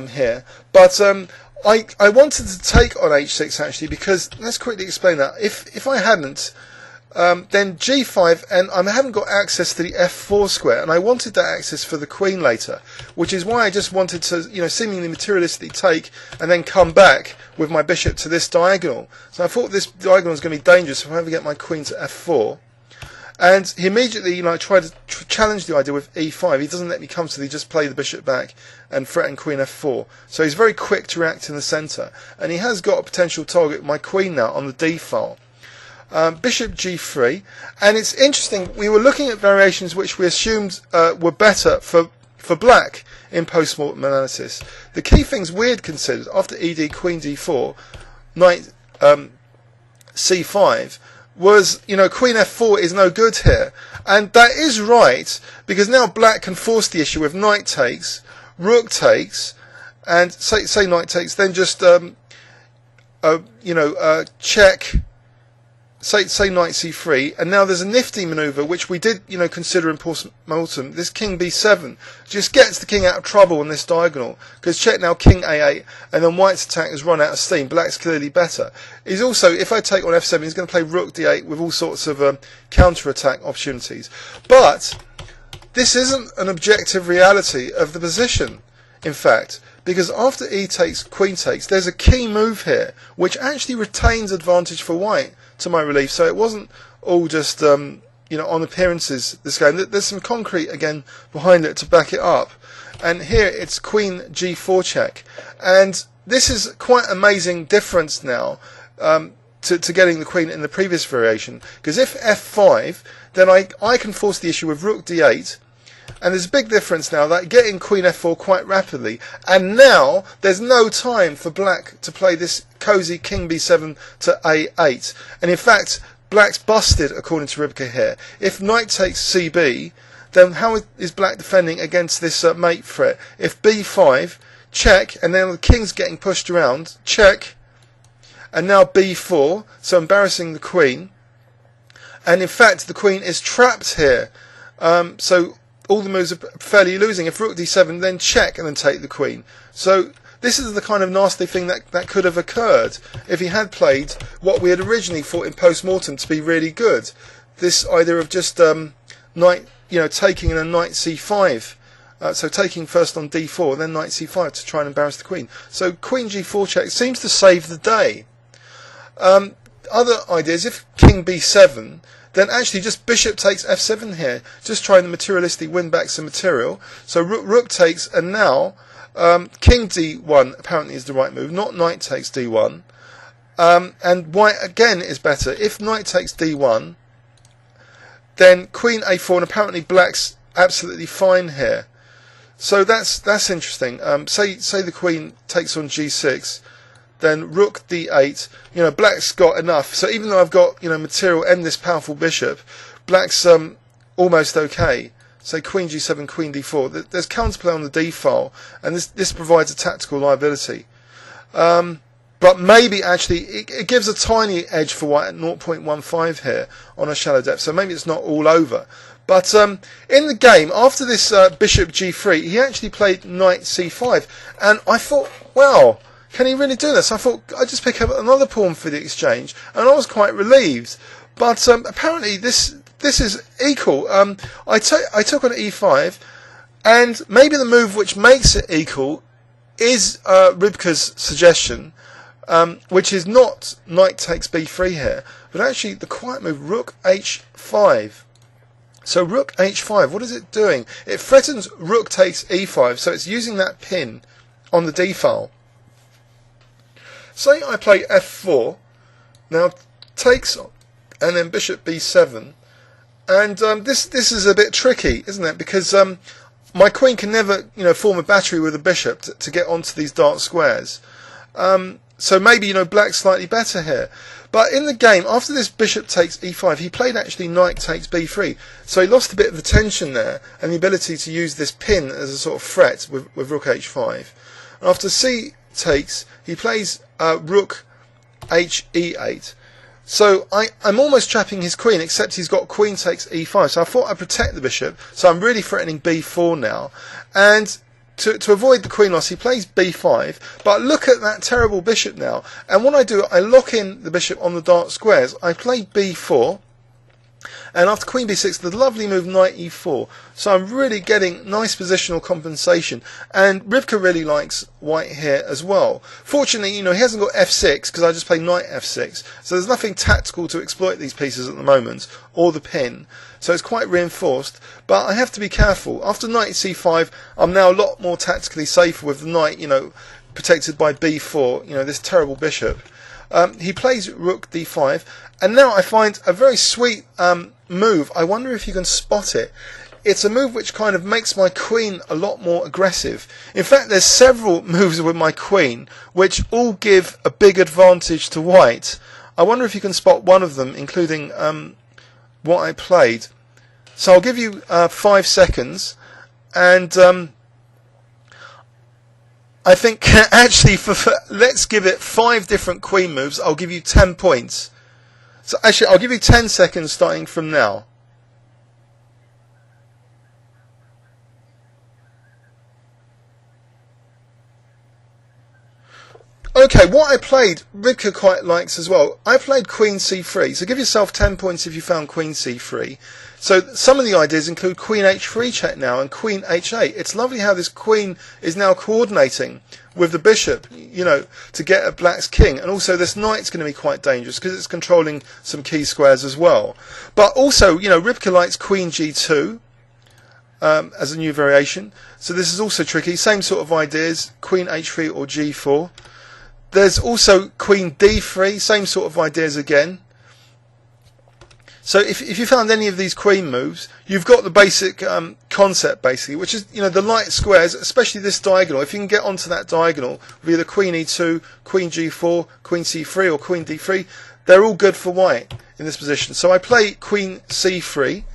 here. But I wanted to take on h6 actually, because let's quickly explain that. If I hadn't, then g5, and I haven't got access to the f4 square, and I wanted that access for the queen later, which is why I just wanted to, seemingly materialistically take and then come back with my bishop to this diagonal. So I thought this diagonal was going to be dangerous if I ever get my queen to f4. And he immediately, tried to challenge the idea with e5. He doesn't let me come to he just play the bishop back and threaten queen f4. So he's very quick to react in the centre, and he has got a potential target, my queen now, on the d file. Bishop g3, and it's interesting, we were looking at variations which we assumed were better for black in post-mortem analysis. The key things we had considered after ed, queen d4, knight c5 was, queen f4 is no good here, and that is right, because now black can force the issue with knight takes, rook takes, and say knight takes, then just check. Say knight c3, and now there's a nifty manoeuvre which we did, consider in post-mortem. This king b7 just gets the king out of trouble on this diagonal, because check now king a8, and then white's attack has run out of steam. Black's clearly better. He's also, if I take on f7, he's going to play rook d8 with all sorts of counter-attack opportunities. But this isn't an objective reality of the position, in fact, because after e takes, queen takes, there's a key move here which actually retains advantage for white, to my relief. So it wasn't all just on appearances, this game. There's some concrete again behind it to back it up, and here it's queen g4 check, and this is quite amazing difference now to getting the queen in the previous variation, because if f5, then I can force the issue with rook d8. And there's a big difference now, that getting queen f4 quite rapidly, and now there's no time for black to play this cosy king b7 to a8. And in fact, black's busted according to Ribka here. If knight takes cb, then how is black defending against this mate threat? If b5, check, and then the king's getting pushed around, check, and now b4, so embarrassing the queen. And in fact, the queen is trapped here. So all the moves are fairly losing. If rook d7, then check and then take the queen. So this is the kind of nasty thing that could have occurred if he had played what we had originally thought in post-mortem to be really good. This idea of just knight, taking in a knight c5. So taking first on d4, then knight c5 to try and embarrass the queen. So queen g4 check seems to save the day. Other ideas, if king b7, then actually just bishop takes f7 here, just trying to materialistically win back some material. So rook takes, and now king d1 apparently is the right move, not knight takes d1. And white again is better. If knight takes d1, then queen a4, and apparently black's absolutely fine here. So that's interesting. Say the queen takes on g6. Then rook d8, black's got enough. So even though I've got, material and this powerful bishop, black's almost okay. Say queen g7, queen d4. There's counterplay on the d file, and this provides a tactical liability. But maybe actually it gives a tiny edge for white at 0.15 here on a shallow depth. So maybe it's not all over. But in the game, after this bishop g3, he actually played knight c5, and I thought, wow, can he really do this? I thought I'd just pick up another pawn for the exchange, and I was quite relieved. But apparently this is equal. I took on e5, and maybe the move which makes it equal is Ribka's suggestion, which is not knight takes b3 here, but actually the quiet move rook h5. So rook h5, what is it doing? It threatens rook takes e5, so it's using that pin on the d file. Say I play f4, now takes, and then bishop b7, and this is a bit tricky, isn't it? Because my queen can never, form a battery with a bishop to get onto these dark squares. So maybe, black's slightly better here. But in the game, after this bishop takes e5, he played actually knight takes b3. So he lost a bit of the tension there and the ability to use this pin as a sort of threat with rook h5. After c takes, he plays rook e8. So I'm almost trapping his queen, except he's got queen takes e5. So I thought I'd protect the bishop. So I'm really threatening b4 now. And to avoid the queen loss, he plays b5. But look at that terrible bishop now. And what I do, I lock in the bishop on the dark squares. I play b4. And after queen b6, the lovely move knight e4. So I'm really getting nice positional compensation. And Rivka really likes white here as well. Fortunately, he hasn't got f6 because I just play knight f6. So there's nothing tactical to exploit these pieces at the moment, or the pin. So it's quite reinforced. But I have to be careful. After knight c5, I'm now a lot more tactically safer with the knight, protected by b4, this terrible bishop. He plays rook d5, and now I find a very sweet move. I wonder if you can spot it. It's a move which kind of makes my queen a lot more aggressive. In fact, there's several moves with my queen which all give a big advantage to white. I wonder if you can spot one of them, including what I played. So I'll give you 5 seconds, and I think actually let's give it 5 different queen moves. I'll give you 10 points. So actually I'll give you 10 seconds starting from now. Okay, what I played, Rivka quite likes as well. I played queen c3, so give yourself 10 points if you found queen c3. So some of the ideas include queen h3 check now and queen h8. It's lovely how this queen is now coordinating with the bishop, to get at black's king. And also this knight's going to be quite dangerous because it's controlling some key squares as well. But also, Rivka likes queen g2 as a new variation. So this is also tricky. Same sort of ideas, queen h3 or g4. There's also queen d3, same sort of ideas again. So if you found any of these queen moves, you've got the basic concept basically, which is the light squares, especially this diagonal. If you can get onto that diagonal with either queen e2, queen g4, queen c3 or queen d3, they're all good for white in this position. So I play queen c3.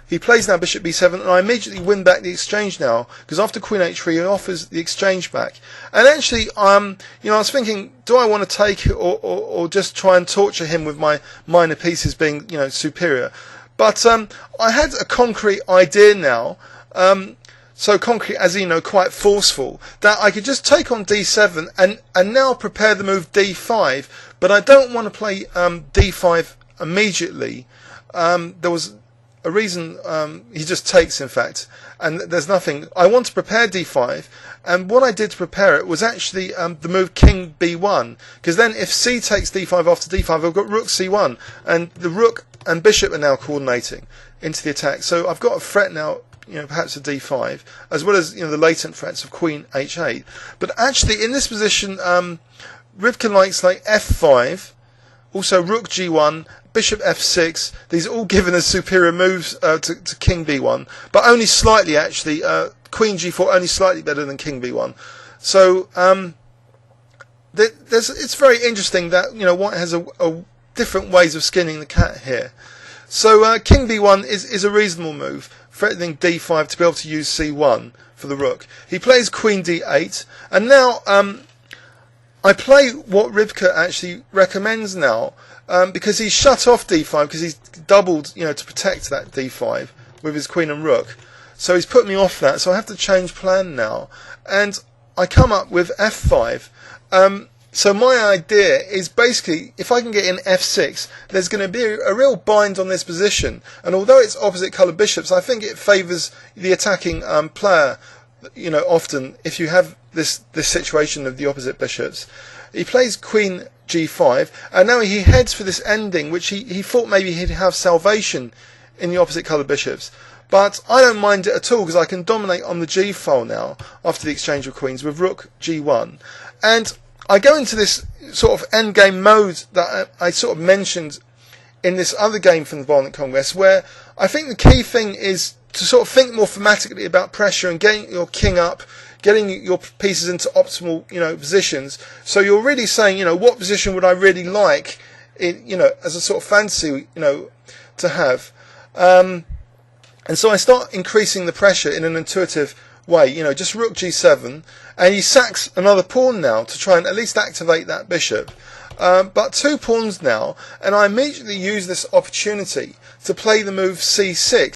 He plays now bishop b7, and I immediately win back the exchange now, because after queen h3 he offers the exchange back. And actually, I was thinking, do I want to take it or just try and torture him with my minor pieces being, superior? But I had a concrete idea now, so concrete as quite forceful, that I could just take on d7 and now prepare the move d5, but I don't want to play d5 immediately. There was a reason he just takes, in fact, and there's nothing. I want to prepare d5, and what I did to prepare it was actually the move king b1, because then if c takes d5 after d5, I've got rook c1, and the rook and bishop are now coordinating into the attack. So I've got a threat now, perhaps a d5, as well as the latent threats of queen h8. But actually, in this position, Rivka likes like f5. Also rook g1, bishop f6, these are all given as superior moves to king b1, but only slightly actually, queen g4 only slightly better than king b1. So it's very interesting that white has a different ways of skinning the cat here. So king b1 is a reasonable move, threatening d5 to be able to use c1 for the rook. He plays queen d8, and now I play what Rivka actually recommends now, because he's shut off d5, because he's doubled, to protect that d5 with his queen and rook. So he's put me off that, so I have to change plan now. And I come up with f5. So my idea is basically, if I can get in f6, there's going to be a real bind on this position. And although it's opposite coloured bishops, I think it favours the attacking player, often if you have this situation of the opposite bishops. He plays queen g5, and now he heads for this ending, which he thought maybe he'd have salvation in the opposite coloured bishops. But I don't mind it at all, because I can dominate on the g file now after the exchange of queens with rook g1. And I go into this sort of endgame mode that I sort of mentioned in this other game from the Violent Congress, where I think the key thing is to sort of think more thematically about pressure and getting your king up, getting your pieces into optimal, positions. So you're really saying, what position would I really like, as a sort of fantasy, to have. And so I start increasing the pressure in an intuitive way, just rook g7, and he sacks another pawn now to try and at least activate that bishop. But 2 pawns now, and I immediately use this opportunity to play the move c6.